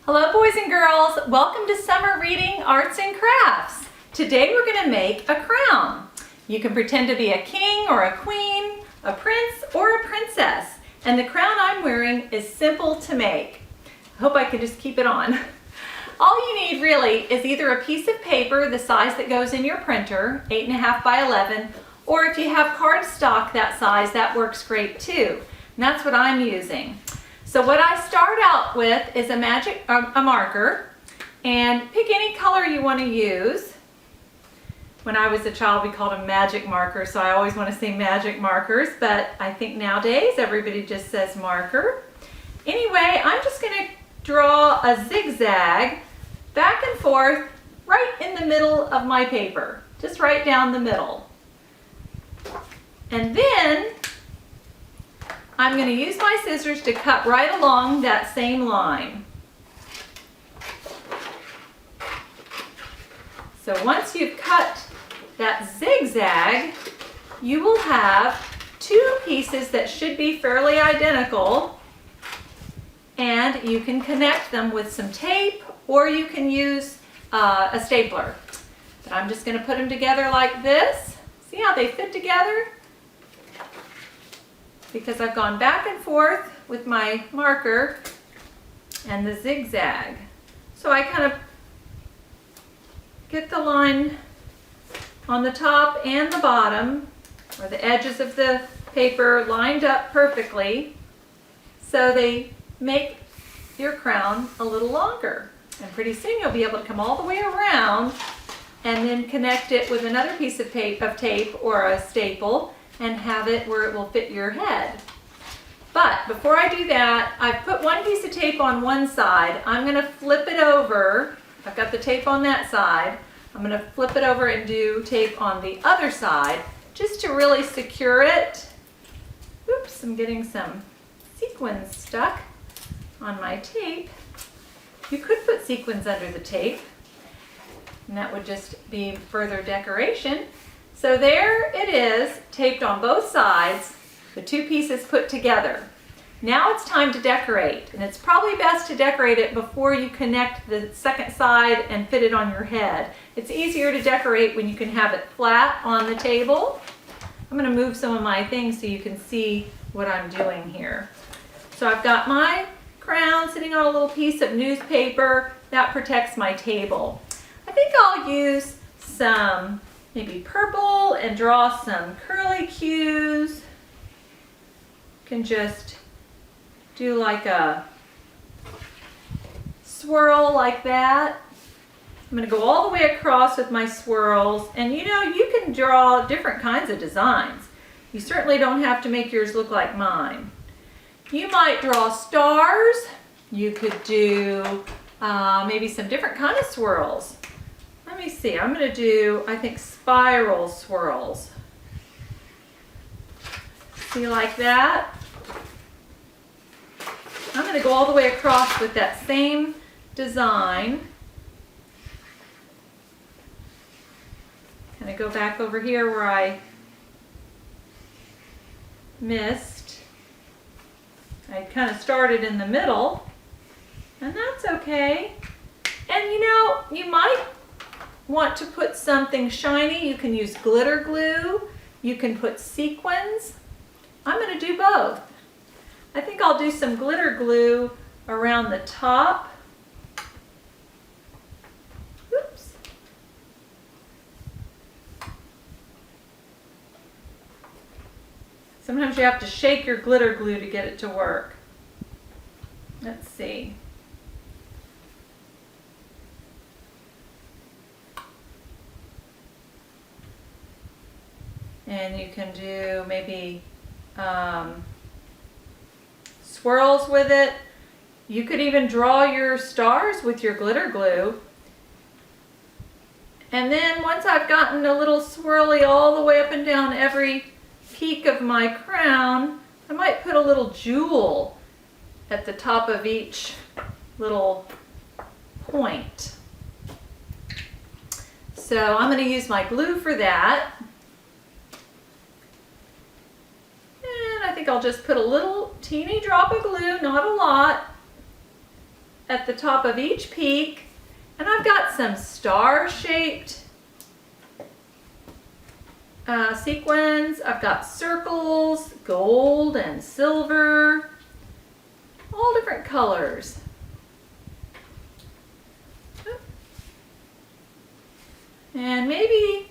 Hello boys and girls, welcome to Summer Reading Arts and Crafts. Today we're going to make a crown. You can pretend to be a king or a queen, a prince or a princess. And the crown I'm wearing is simple to make. I hope I can just keep it on. All you need really is either a piece of paper the size that goes in your printer, 8.5 by 11, or if you have cardstock that size, that works great too. And that's what I'm using. So what I start out with is a marker, and pick any color you want to use. When I was a child, we called them magic markers, so I always want to say magic markers, but I think nowadays everybody just says marker. Anyway, I'm just going to draw a zigzag back and forth right in the middle of my paper, just right down the middle. And then I'm going to use my scissors to cut right along that same line. So once you've cut that zigzag, you will have two pieces that should be fairly identical, and you can connect them with some tape or you can use a stapler. But I'm just going to put them together like this. See how they fit together? Because I've gone back and forth with my marker and the zigzag. So I kind of get the line on the top and the bottom, or the edges of the paper, lined up perfectly so they make your crown a little longer. And pretty soon you'll be able to come all the way around and then connect it with another piece of tape or a staple and have it where it will fit your head. But before I do that, I've put one piece of tape on one side. I'm going to flip it over. I've got the tape on that side. I'm going to flip it over and do tape on the other side just to really secure it. Oops, I'm getting some sequins stuck on my tape. You could put sequins under the tape, and that would just be further decoration. So there it is, taped on both sides, the two pieces put together. Now it's time to decorate, and it's probably best to decorate it before you connect the second side and fit it on your head. It's easier to decorate when you can have it flat on the table. I'm going to move some of my things so you can see what I'm doing here. So I've got my crown sitting on a little piece of newspaper that protects my table. I think I'll use some maybe purple and draw some curly cues. You can just do like a swirl like that. I'm going to go all the way across with my swirls, and you know, you can draw different kinds of designs. You certainly don't have to make yours look like mine. You might draw stars. You could do maybe some different kind of swirls. Let me see, I'm going to do, I think, spiral swirls. See, like that? I'm going to go all the way across with that same design. Kind of go back over here where I missed. I kind of started in the middle, and that's okay. And you know, you might want to put something shiny. You can use glitter glue. You can put sequins. I'm going to do both. I think I'll do some glitter glue around the top. Oops. Sometimes you have to shake your glitter glue to get it to work. Let's see. And you can do maybe swirls with it. You could even draw your stars with your glitter glue. And then once I've gotten a little swirly all the way up and down every peak of my crown, I might put a little jewel at the top of each little point. So I'm going to use my glue for that. And I think I'll just put a little teeny drop of glue, not a lot, at the top of each peak, and I've got some star-shaped sequins. I've got circles, gold and silver, all different colors. And maybe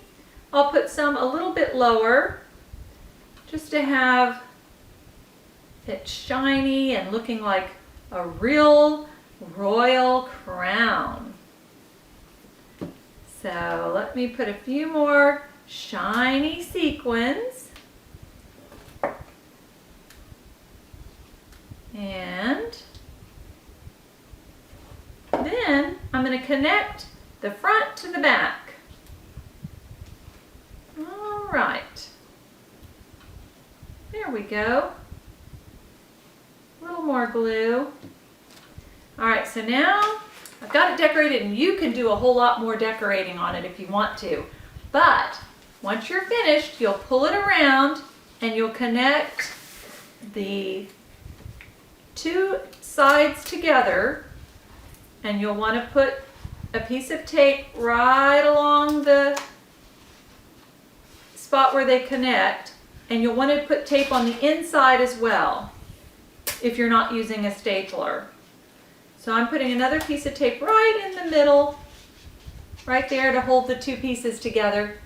I'll put some a little bit lower just to have it shiny and looking like a real royal crown. So let me put a few more shiny sequins. And then I'm going to connect the front to the back. All right. There we go. A little more glue. All right, so now I've got it decorated, and you can do a whole lot more decorating on it if you want to. But once you're finished, you'll pull it around and you'll connect the two sides together, and you'll want to put a piece of tape right along the spot where they connect, and you'll want to put tape on the inside as well if you're not using a stapler. So I'm putting another piece of tape right in the middle, right there to hold the two pieces together,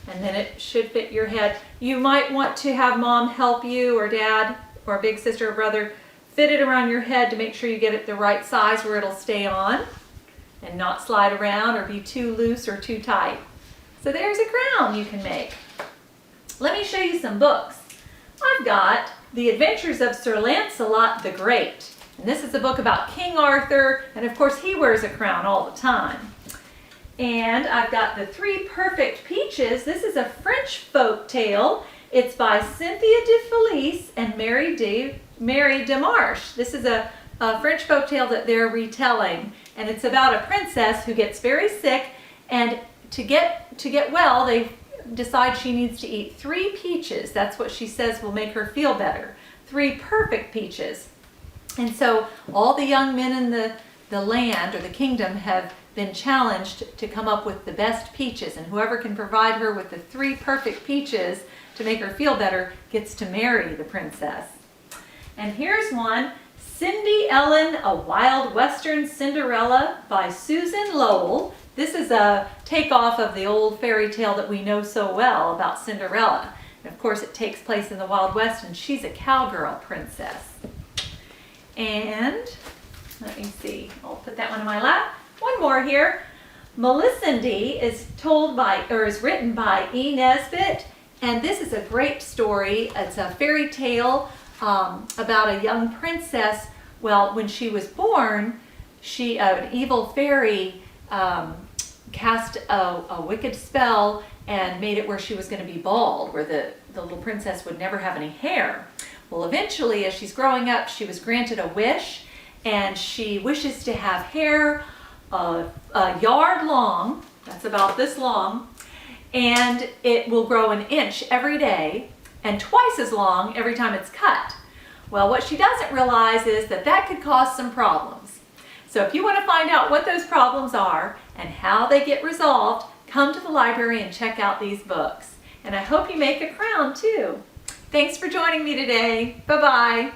and then it should fit your head. You might want to have mom help you, or dad, or big sister or brother fit it around your head to make sure you get it the right size where it'll stay on and not slide around or be too loose or too tight. So there's a crown you can make. Let me show you some books. I've got The Adventures of Sir Lancelot the Great. And this is a book about King Arthur, and of course he wears a crown all the time. And I've got The Three Perfect Peaches. This is a French folk tale. It's by Cynthia de Felice and Mary Demarche. This is a French folk tale that they're retelling, and it's about a princess who gets very sick, and to get well, they decide she needs to eat 3 peaches. That's what she says will make her feel better. 3 perfect peaches. And so all the young men in the land or the kingdom have been challenged to come up with the best peaches, and whoever can provide her with the 3 perfect peaches to make her feel better gets to marry the princess. And here's one, Cindy Ellen, A Wild Western Cinderella by Susan Lowell. This is a takeoff of the old fairy tale that we know so well about Cinderella. And of course it takes place in the Wild West, and she's a cowgirl princess. And let me see, I'll put that one in my lap. One more here. Melisande is written by E. Nesbit, and this is a great story. It's a fairy tale about a young princess. Well, when she was born, an evil fairy cast a wicked spell and made it where she was going to be bald, where the little princess would never have any hair. Well, eventually, as she's growing up, she was granted a wish, and she wishes to have hair a yard long, that's about this long, and it will grow an inch every day, and twice as long every time it's cut. Well, what she doesn't realize is that could cause some problems. So if you want to find out what those problems are and how they get resolved, come to the library and check out these books. And I hope you make a crown too. Thanks for joining me today. Bye-bye.